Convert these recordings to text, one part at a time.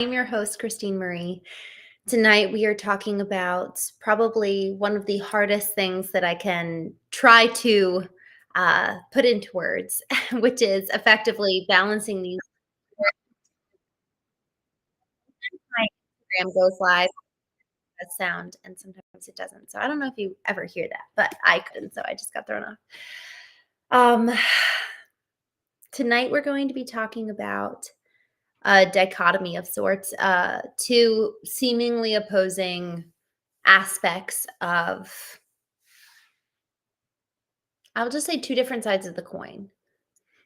I'm your host, Christene Marie. Tonight, we are talking about probably one of the hardest things that I can try to put into words, which is effectively balancing these. My Instagram goes live as sound, and sometimes it doesn't. So I don't know if you ever hear that, but I couldn't, so I just got thrown off. Um, Tonight, we're going to be talking about a dichotomy of sorts, two seemingly opposing aspects of, I'll just say, two different sides of the coin,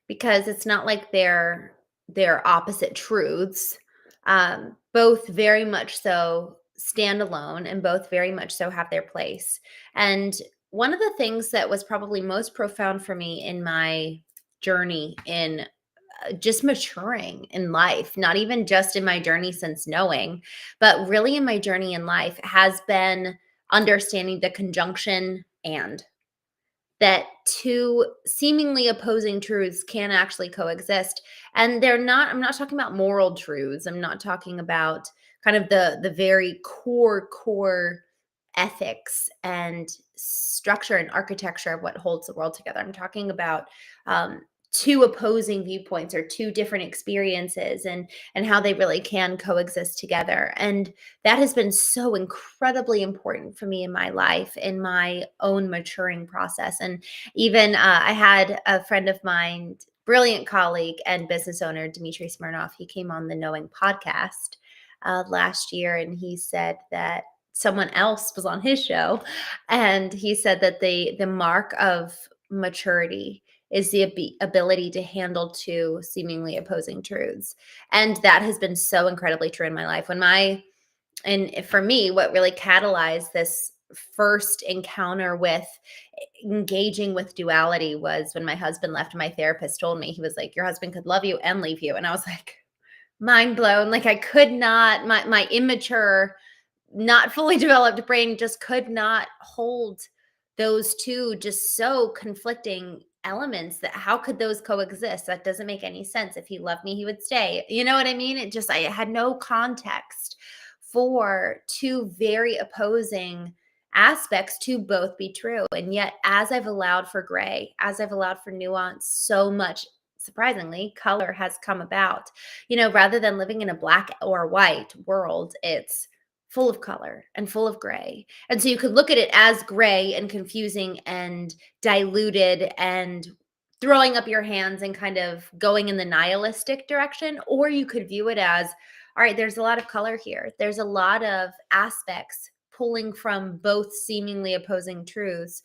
because it's not like they're opposite truths. Both very much so stand alone, and both very much so have their place. And one of the things that was probably most profound for me in my journey in just maturing in life, not even just in my journey since knowing, but really in my journey in life, has been understanding the conjunction and that two seemingly opposing truths can actually coexist. And I'm not talking about moral truths. I'm not talking about kind of the very core ethics and structure and architecture of what holds the world together. I'm talking about um, two opposing viewpoints or two different experiences, and how they really can coexist together. And that has been so incredibly important for me in my life, in my own maturing process. And even I had a friend of mine, brilliant colleague and business owner, Dmitry Smirnov. He came on the Knowing podcast last year, and he said that someone else was on his show, and he said that the mark of maturity is the ability to handle two seemingly opposing truths. And that has been so incredibly true in my life. And for me, what really catalyzed this first encounter with engaging with duality was when my husband left. My therapist told me, he was like, your husband could love you and leave you. And I was like, mind blown. Like, I could not, my immature, not fully developed brain just could not hold those two just so conflicting elements. That how could those coexist? That doesn't make any sense. If he loved me, he would stay. You know what I mean? I had no context for two very opposing aspects to both be true. And yet, as I've allowed for gray, as I've allowed for nuance, so much, surprisingly, color has come about. Rather than living in a black or white world, it's full of color and full of gray. And so you could look at it as gray and confusing and diluted and throwing up your hands and kind of going in the nihilistic direction, or you could view it as, all right, there's a lot of color here. There's a lot of aspects pulling from both seemingly opposing truths,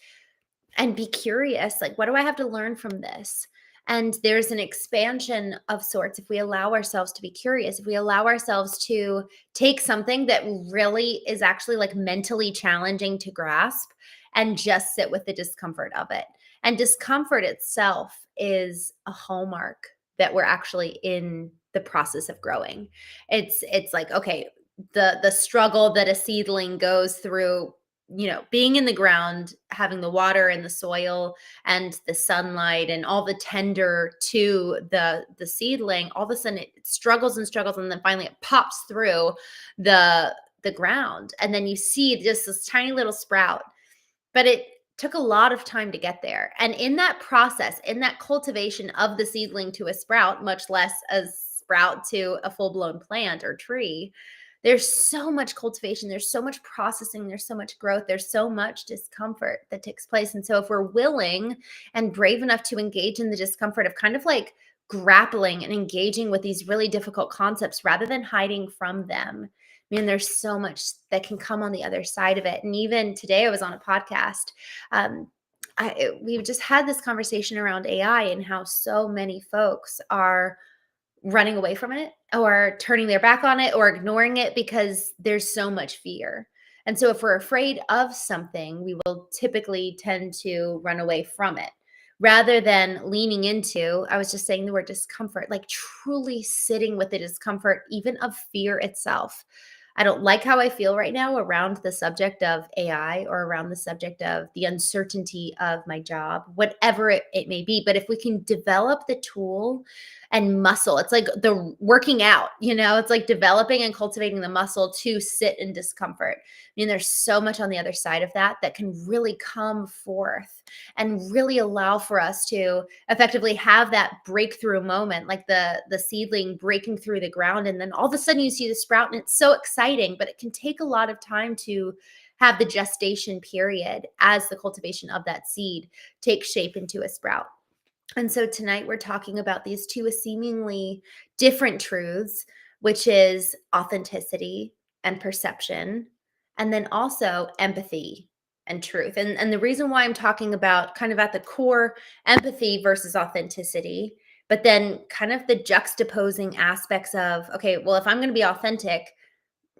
and be curious, like, what do I have to learn from this? And there's an expansion of sorts if we allow ourselves to be curious, if we allow ourselves to take something that really is actually like mentally challenging to grasp and just sit with the discomfort of it. And discomfort itself is a hallmark that we're actually in the process of growing. It's like, okay, the struggle that a seedling goes through, being in the ground, having the water and the soil and the sunlight and all the tender to the seedling, all of a sudden it struggles and struggles, and then finally it pops through the ground, and then you see just this tiny little sprout. But it took a lot of time to get there. And in that process, in that cultivation of the seedling to a sprout, much less a sprout to a full-blown plant or tree, there's so much cultivation, there's so much processing, there's so much growth, there's so much discomfort that takes place. And so if we're willing and brave enough to engage in the discomfort of kind of like grappling and engaging with these really difficult concepts rather than hiding from them, man, there's so much that can come on the other side of it. And even today I was on a podcast. We've just had this conversation around AI and how so many folks are running away from it or turning their back on it or ignoring it because there's so much fear. And so if we're afraid of something, we will typically tend to run away from it rather than leaning into, I was just saying the word discomfort, like truly sitting with the discomfort, even of fear itself. I don't like how I feel right now around the subject of AI or around the subject of the uncertainty of my job, whatever it may be. But if we can develop the tool and muscle, it's like the working out, it's like developing and cultivating the muscle to sit in discomfort. I mean, there's so much on the other side of that that can really come forth and really allow for us to effectively have that breakthrough moment, like the seedling breaking through the ground, and then all of a sudden you see the sprout, and it's so exciting. But it can take a lot of time to have the gestation period as the cultivation of that seed takes shape into a sprout. And so tonight we're talking about these two seemingly different truths, which is authenticity and perception, and then also empathy and truth. And the reason why I'm talking about kind of at the core empathy versus authenticity, but then kind of the juxtaposing aspects of, okay, well, if I'm going to be authentic,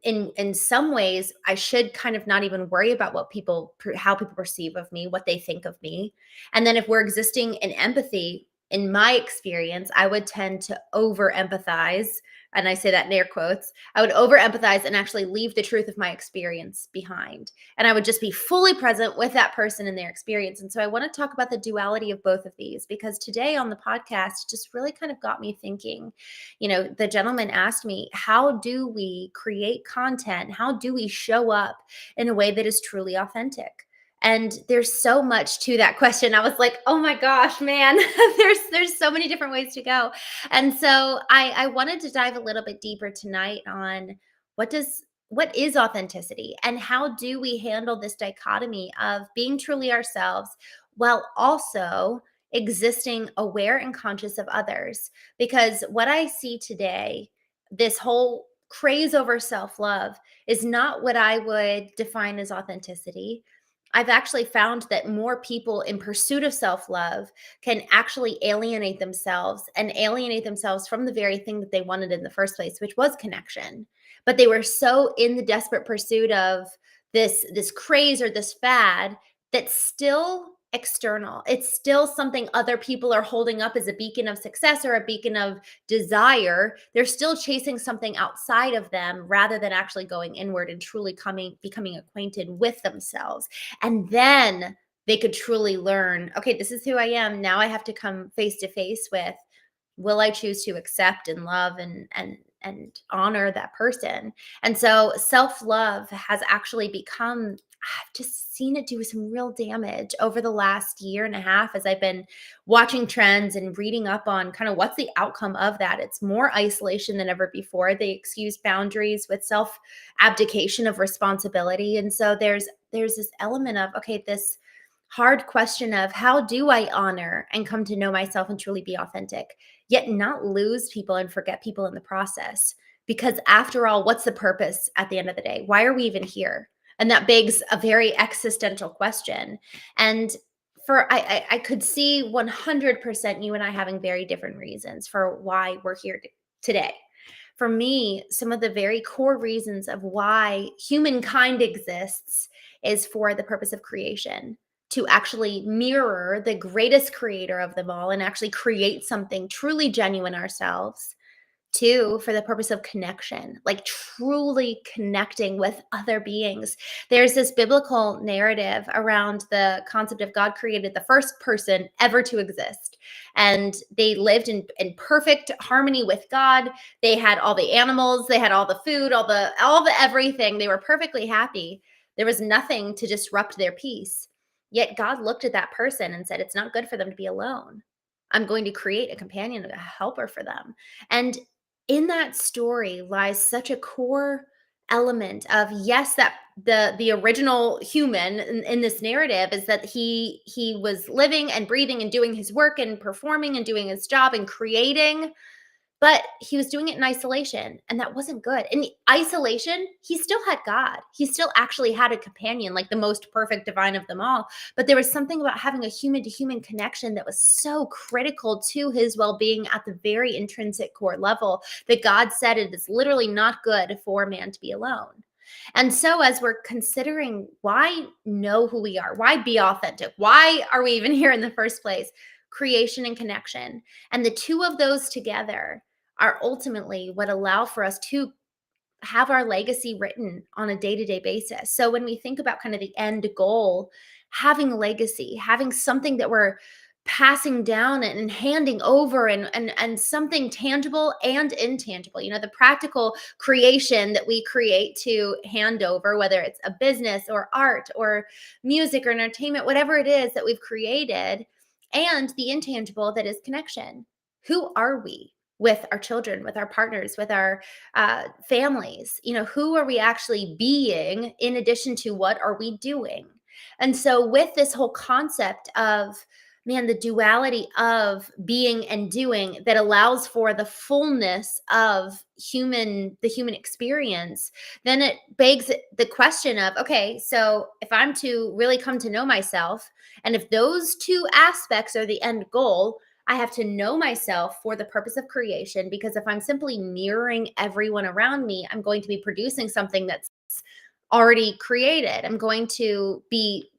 in some ways I should kind of not even worry about how people perceive of me, what they think of me. And then if we're existing in empathy, in my experience, I would tend to over empathize, and I say that in air quotes. I would over empathize and actually leave the truth of my experience behind, and I would just be fully present with that person and their experience. And so I want to talk about the duality of both of these, because today on the podcast just really kind of got me thinking. The gentleman asked me, how do we create content? How do we show up in a way that is truly authentic? And there's so much to that question. I was like, oh my gosh, man, there's so many different ways to go. And so I wanted to dive a little bit deeper tonight on what is authenticity, and how do we handle this dichotomy of being truly ourselves while also existing aware and conscious of others. Because what I see today, this whole craze over self-love, is not what I would define as authenticity. I've actually found that more people in pursuit of self-love can actually alienate themselves from the very thing that they wanted in the first place, which was connection. But they were so in the desperate pursuit of this craze or this fad that's still external. It's still something other people are holding up as a beacon of success or a beacon of desire. They're still chasing something outside of them rather than actually going inward and truly becoming acquainted with themselves. And then they could truly learn, okay, this is who I am. Now I have to come face to face with, will I choose to accept and love and honor that person? And so self-love has actually become, I've just seen it do some real damage over the last year and a half as I've been watching trends and reading up on kind of what's the outcome of that. It's more isolation than ever before. They excuse boundaries with self abdication of responsibility. And so there's this element of, okay, this hard question of, how do I honor and come to know myself and truly be authentic, yet not lose people and forget people in the process? Because after all, what's the purpose at the end of the day? Why are we even here? And that begs a very existential question. And I could see 100% you and I having very different reasons for why we're here today. For me, some of the very core reasons of why humankind exists is for the purpose of creation, to actually mirror the greatest creator of them all and actually create something truly genuine ourselves. Two, for the purpose of connection, like truly connecting with other beings. There's this biblical narrative around the concept of God created the first person ever to exist. And they lived in perfect harmony with God. They had all the animals, they had all the food, all the everything. They were perfectly happy. There was nothing to disrupt their peace. Yet God looked at that person and said, it's not good for them to be alone. I'm going to create a companion, a helper for them. And in that story lies such a core element of, yes, that the original human in this narrative is that he was living and breathing and doing his work and performing and doing his job and creating, but he was doing it in isolation, and that wasn't good. In the isolation, he still had God. He still actually had a companion, like the most perfect divine of them all. But there was something about having a human to human connection that was so critical to his well-being at the very intrinsic core level that God said it is literally not good for man to be alone. And so as we're considering why know who we are, why be authentic, why are we even here in the first place? Creation and connection. And the two of those together are ultimately what allow for us to have our legacy written on a day-to-day basis. So when we think about kind of the end goal, having a legacy, having something that we're passing down and handing over, and something tangible and intangible, the practical creation that we create to hand over, whether it's a business or art or music or entertainment, whatever it is that we've created, and the intangible that is connection. Who are we with our children, with our partners, with our families? Who are we actually being in addition to what are we doing? And so, with this whole concept of, man, the duality of being and doing that allows for the fullness of the human experience, then it begs the question of, okay, so if I'm to really come to know myself, and if those two aspects are the end goal, I have to know myself for the purpose of creation, because if I'm simply mirroring everyone around me, I'm going to be producing something that's already created. I'm going to be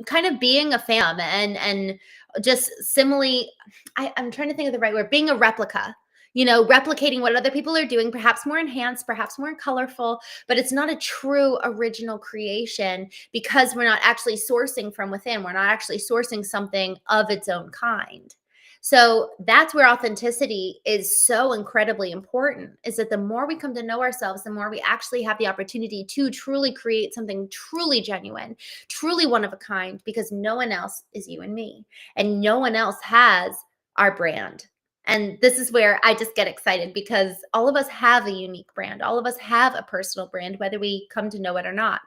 kind of being a fan, and just similarly, I'm trying to think of the right word, being a replica, replicating what other people are doing, perhaps more enhanced, perhaps more colorful, but it's not a true original creation, because we're not actually sourcing from within. We're not actually sourcing something of its own kind. So that's where authenticity is so incredibly important, is that the more we come to know ourselves, the more we actually have the opportunity to truly create something truly genuine, truly one of a kind, because no one else is you and me, and no one else has our brand. And this is where I just get excited, because all of us have a unique brand. All of us have a personal brand, whether we come to know it or not.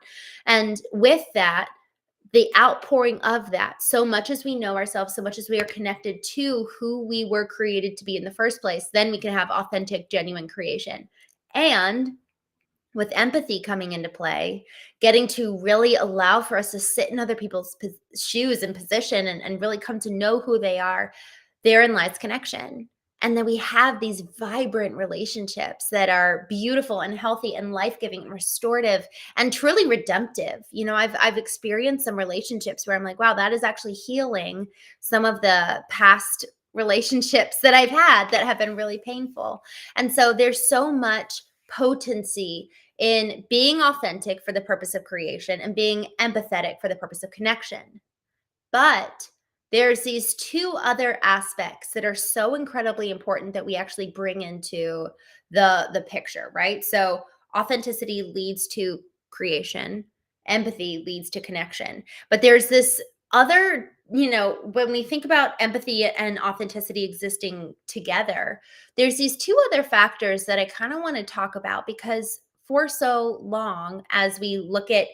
And with that, the outpouring of that, so much as we know ourselves, so much as we are connected to who we were created to be in the first place, then we can have authentic, genuine creation. And with empathy coming into play, getting to really allow for us to sit in other people's shoes and position, and really come to know who they are, therein lies connection. And then we have these vibrant relationships that are beautiful and healthy and life-giving and restorative and truly redemptive. I've experienced some relationships where I'm like, wow, that is actually healing some of the past relationships that I've had that have been really painful. And so there's so much potency in being authentic for the purpose of creation and being empathetic for the purpose of connection. But there's these two other aspects that are so incredibly important that we actually bring into the picture, right? So authenticity leads to creation, empathy leads to connection. But there's this other, when we think about empathy and authenticity existing together, there's these two other factors that I kind of want to talk about, because for so long, as we look at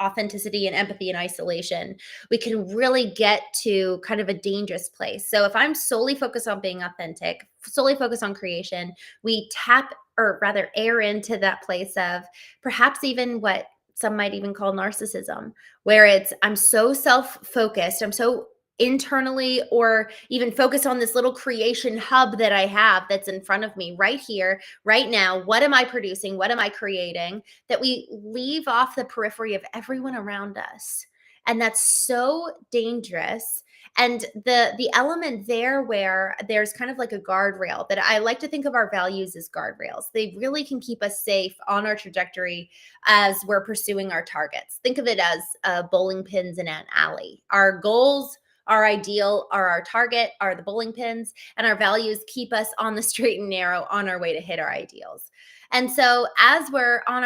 authenticity and empathy in isolation, we can really get to kind of a dangerous place. So if I'm solely focused on being authentic, solely focused on creation, we tap, or rather air into that place of perhaps even what some might even call narcissism, where it's, I'm so self-focused, I'm so internally, or even focused on this little creation hub that I have that's in front of me right here, right now. What am I producing? What am I creating? That we leave off the periphery of everyone around us. And that's so dangerous. And the element there where there's kind of like a guardrail, that I like to think of our values as guardrails. They really can keep us safe on our trajectory as we're pursuing our targets. Think of it as bowling pins in an alley. Our goals, our ideal, are our target, are the bowling pins, and our values keep us on the straight and narrow on our way to hit our ideals. And so as we're on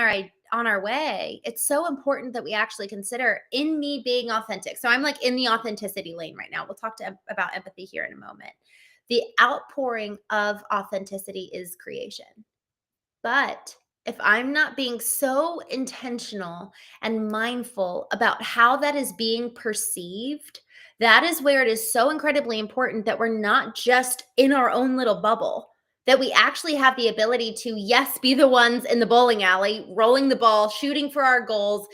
our way, it's so important that we actually consider, in me being authentic. So I'm like in the authenticity lane right now. We'll talk about empathy here in a moment. The outpouring of authenticity is creation. But if I'm not being so intentional and mindful about how that is being perceived, that is where it is so incredibly important that we're not just in our own little bubble, that we actually have the ability to, yes, be the ones in the bowling alley, rolling the ball, shooting for our goals,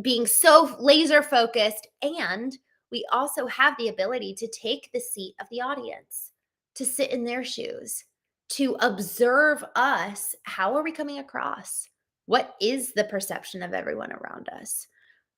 being so laser focused. And we also have the ability to take the seat of the audience, to sit in their shoes, to observe us. How are we coming across? What is the perception of everyone around us?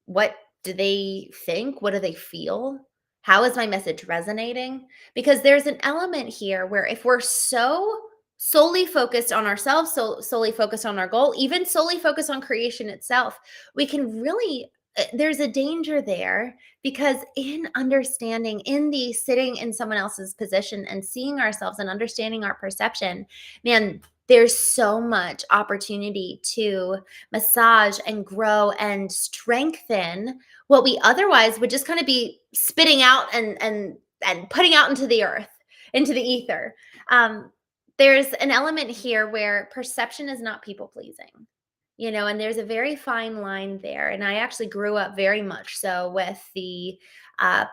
What do they think? What do they feel? How is my message resonating? Because there's an element here where if we're so solely focused on ourselves, solely focused on our goal, even solely focused on creation itself, we can really, there's a danger there, because in understanding, in the sitting in someone else's position and seeing ourselves and understanding our perception, man, there's so much opportunity to massage and grow and strengthen what we otherwise would just kind of be spitting out and putting out into the earth, into the ether. Um, there's an element here where perception is not people pleasing, and there's a very fine line there. And I actually grew up very much so with the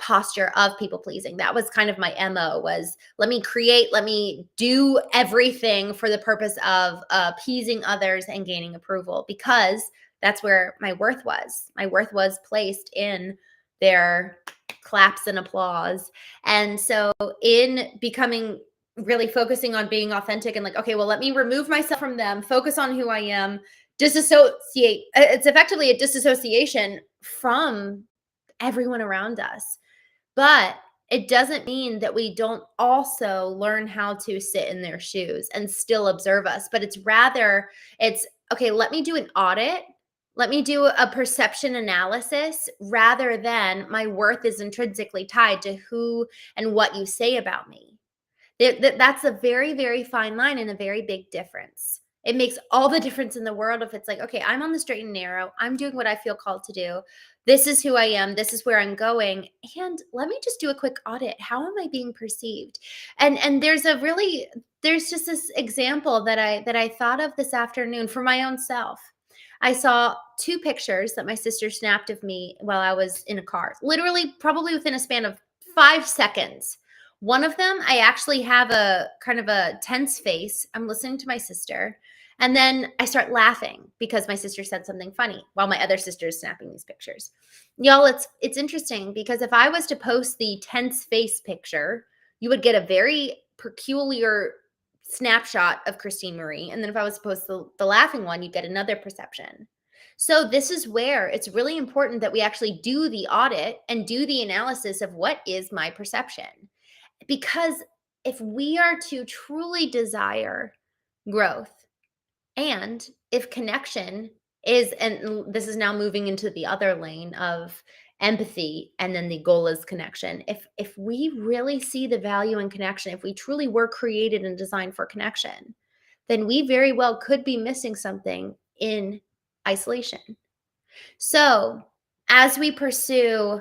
posture of people pleasing. That was kind of my MO, was let me create, let me do everything for the purpose of appeasing others and gaining approval, because that's where my worth was. My worth was placed in their claps and applause. And so in becoming, really focusing on being authentic and like, okay, well, let me remove myself from them, focus on who I am, disassociate. It's effectively a disassociation from everyone around us. But it doesn't mean that we don't also learn how to sit in their shoes and still observe us. But it's okay, let me do an audit. Let me do a perception analysis, rather than my worth is intrinsically tied to who and what you say about me. That's a very, very fine line and a very big difference. It makes all the difference in the world if it's like, okay, I'm on the straight and narrow. I'm doing what I feel called to do. This is who I am. This is where I'm going. And let me just do a quick audit. How am I being perceived? And there's just this example that I thought of this afternoon for my own self. I saw two pictures that my sister snapped of me while I was in a car, literally probably within a span of 5 seconds. One of them, I actually have a kind of a tense face. I'm listening to my sister, and then I start laughing because my sister said something funny while my other sister is snapping these pictures. Y'all, it's interesting, because if I was to post the tense face picture, you would get a very peculiar snapshot of Christene Marie. And then if I was to post the laughing one, you'd get another perception. So this is where it's really important that we actually do the audit and do the analysis of what is my perception. Because if we are to truly desire growth, and if connection is, and this is now moving into the other lane of empathy, and then the goal is connection. If we really see the value in connection, if we truly were created and designed for connection, then we very well could be missing something in isolation. So, as we pursue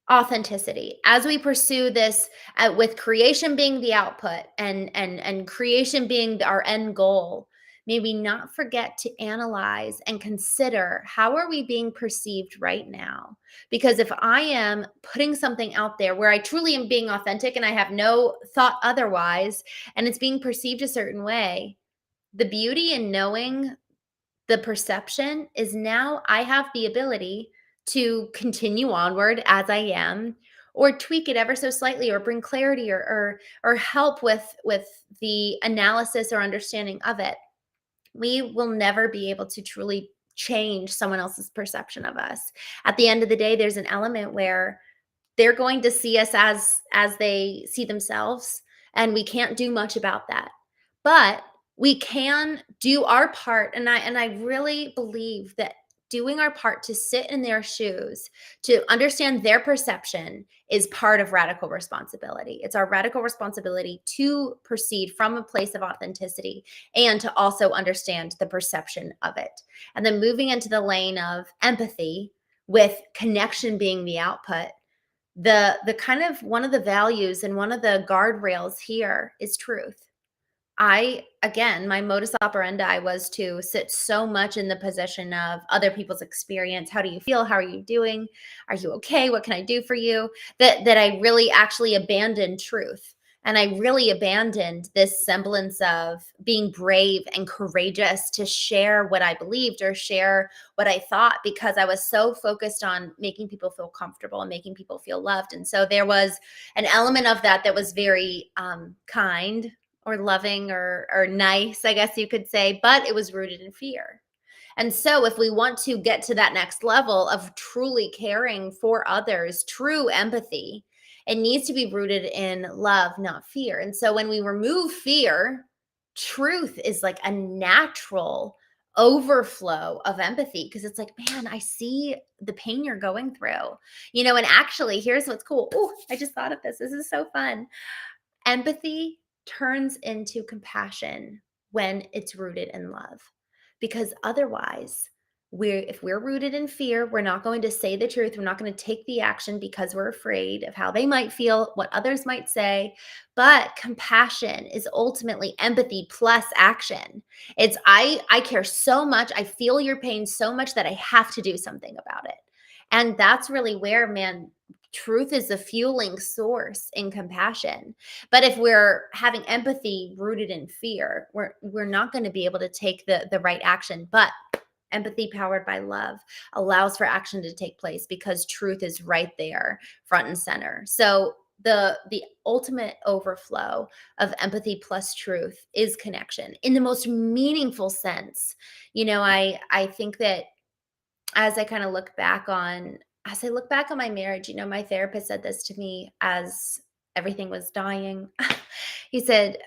authenticity, as we pursue this, with creation being the output, and creation being our end goal, may we not forget to analyze and consider, how are we being perceived right now? Because if I am putting something out there where I truly am being authentic and I have no thought otherwise, and it's being perceived a certain way, the beauty in knowing the perception is, now I have the ability to continue onward as I am, or tweak it ever so slightly, or bring clarity, or help with the analysis or understanding of it. We will never be able to truly change someone else's perception of us. At the end of the day, there's an element where they're going to see us as they see themselves, and we can't do much about that. But we can do our part, and I really believe that doing our part to sit in their shoes, to understand their perception, is part of radical responsibility. It's our radical responsibility to proceed from a place of authenticity, and to also understand the perception of it. And then moving into the lane of empathy, with connection being the output, the kind of, one of the values and one of the guardrails here is truth. Again, my modus operandi was to sit so much in the position of other people's experience. How do you feel? How are you doing? Are you okay? What can I do for you? That I really actually abandoned truth. And I really abandoned this semblance of being brave and courageous to share what I believed or share what I thought, because I was so focused on making people feel comfortable and making people feel loved. And so there was an element of that was very kind, or loving, or nice, I guess you could say, but it was rooted in fear. And so if we want to get to that next level of truly caring for others, true empathy, it needs to be rooted in love, not fear. And so when we remove fear, truth is like a natural overflow of empathy because it's like, man, I see the pain you're going through, and actually, here's what's cool. Oh, I just thought of this. This is so fun. Empathy turns into compassion when it's rooted in love. Because otherwise, if we're rooted in fear, we're not going to say the truth. We're not going to take the action because we're afraid of how they might feel, what others might say. But compassion is ultimately empathy plus action. It's I care so much, I feel your pain so much that I have to do something about it. And that's really where, man, truth is the fueling source in compassion. But if we're having empathy rooted in fear, we're not going to be able to take the right action. But empathy powered by love allows for action to take place because truth is right there, front and center. So the ultimate overflow of empathy plus truth is connection in the most meaningful sense. I think that as I kind of look back on as I look back on my marriage, my therapist said this to me as everything was dying. He said,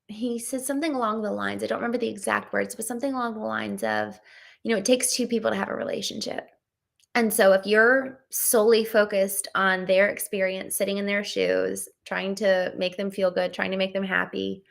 he said something along the lines, I don't remember the exact words, but something along the lines of, it takes two people to have a relationship. And so if you're solely focused on their experience, sitting in their shoes, trying to make them feel good, trying to make them happy,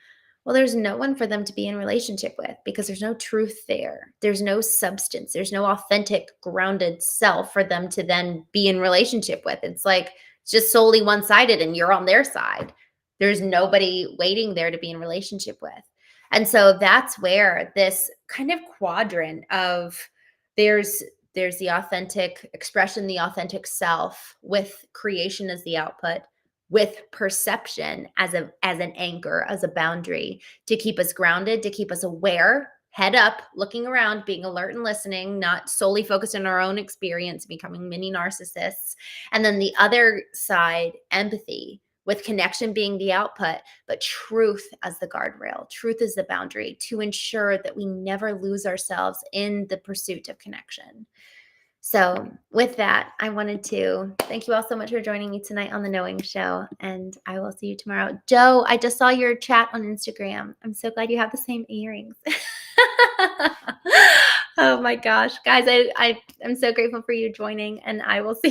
well, there's no one for them to be in relationship with because there's no truth there. There's no substance. There's no authentic, grounded self for them to then be in relationship with. It's like it's just solely one-sided and you're on their side. There's nobody waiting there to be in relationship with. And so that's where this kind of quadrant of there's there's the authentic expression, the authentic self, with creation as the output, with perception as an anchor, as a boundary to keep us grounded, to keep us aware, head up, looking around, being alert and listening, not solely focused on our own experience, becoming mini narcissists. And then the other side, empathy, with connection being the output, but truth as the guardrail, truth as the boundary to ensure that we never lose ourselves in the pursuit of connection. So, with that, I wanted to thank you all so much for joining me tonight on the Knowing Show, and I will see you tomorrow. Joe, I just saw your chat on Instagram. I'm so glad you have the same earrings. Oh my gosh, guys, I'm so grateful for you joining, and I will see